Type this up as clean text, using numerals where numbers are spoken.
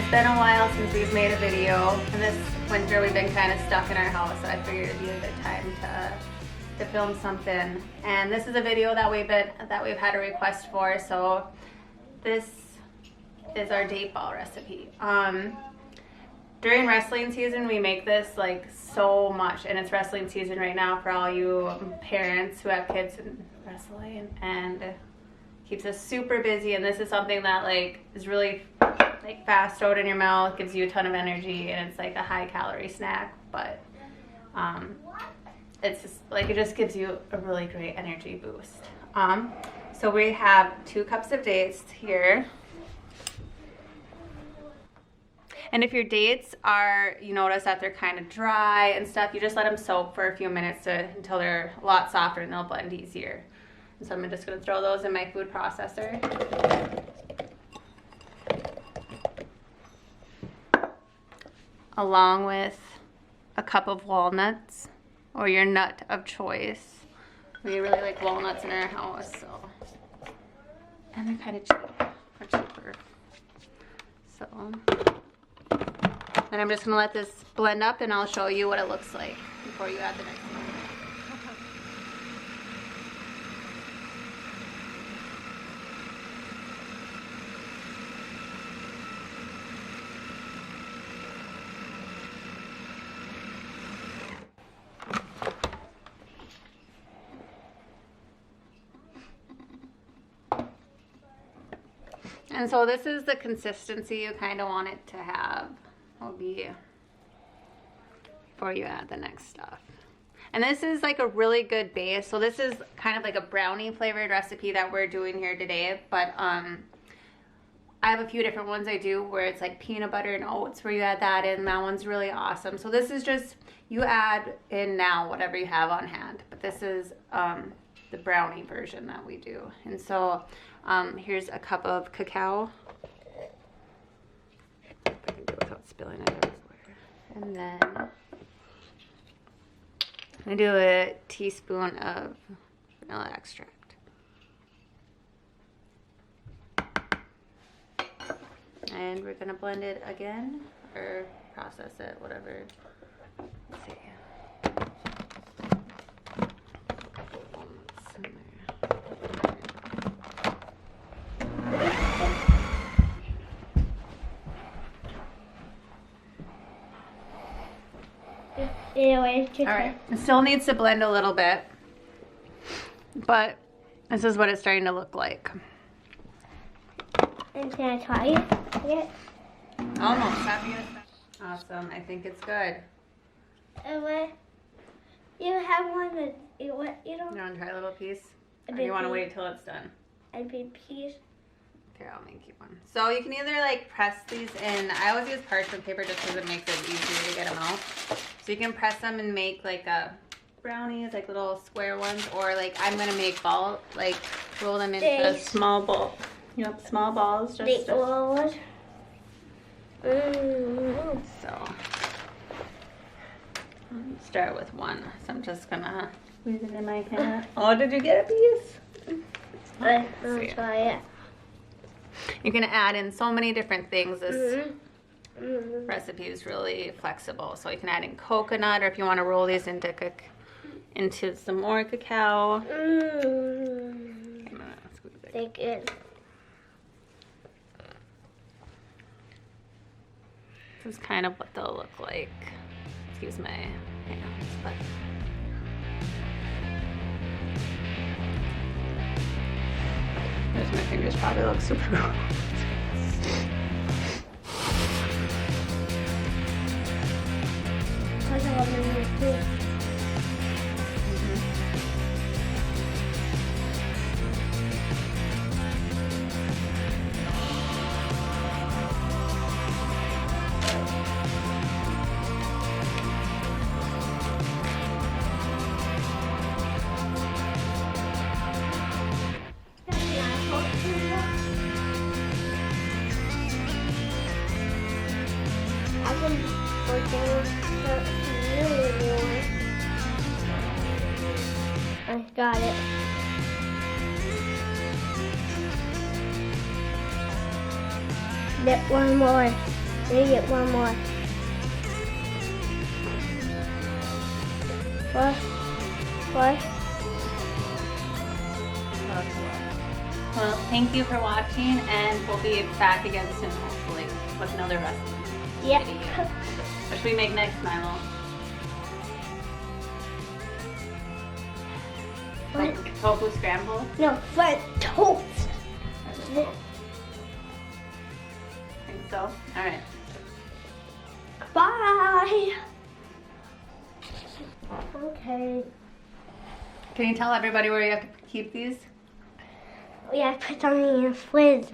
It's been a while since we've made a video, and this winter we've been kind of stuck in our house, so I figured it'd be a good time to film something. And this is a video that we've had a request for, so this is our date ball recipe. During wrestling season, we make this like so much, and it's wrestling season right now for all you parents who have kids in wrestling, and keeps us super busy. And this is something that like is really like fast out in your mouth, gives you a ton of energy, and it's like a high calorie snack, but it's just like it just gives you a really great energy boost. So we have 2 cups of dates here. And if your dates are, you notice that they're kind of dry and stuff, you just let them soak for a few minutes until they're a lot softer and they'll blend easier. And so I'm just going to throw those in my food processor. Along with a cup of walnuts, or your nut of choice. We really like walnuts in our house, so. And they're kind of cheap, or cheaper. So. And I'm just gonna let this blend up, and I'll show you what it looks like before you add the next one. And so this is the consistency you kind of want it to have. Will be before you add the next stuff. And this is like a really good base. So this is kind of like a brownie flavored recipe that we're doing here today. But I have a few different ones I do where it's like peanut butter and oats where you add that in. That one's really awesome. So this is just, you add in now whatever you have on hand. But this is the brownie version that we do. And so here's a cup of cacao. If I can do it without spilling it everywhere. And then I'm gonna do a teaspoon of vanilla extract. And we're gonna blend it again, or process it, whatever. Let's see. Alright, it still needs to blend a little bit, but this is what it's starting to look like. And can I try it? Yeah. Almost. Awesome, I think it's good. You have one that you don't. You want to try a little piece? Or you want to wait till it's done? A big piece. Okay, I'll make you one. So you can either like press these in. I always use parchment paper just because it makes it easier to get them out. So you can press them and make like a brownies, like little square ones, or like I'm gonna make ball, like roll them into small ball. Yep, small balls. Just So start with one. So I'm just gonna squeeze it in my hand. Oh, did you get a piece? I'll try it. You can add in so many different things. This recipe is really flexible. So you can add in coconut, or if you want to roll these into some more cacao. Thank you. This is kind of what they'll look like. Excuse my hands, but. There's my fingers, probably look super gross. I got it. Get one more. Maybe get one more. What? Well, thank you for watching, and we'll be back again soon, hopefully, with another recipe Yep. video. What should we make next, Milo? What? Tofu scramble? No, French toast. Think so? All right. Bye. Okay. Can you tell everybody where you have to keep these? Yeah, put them in the fridge.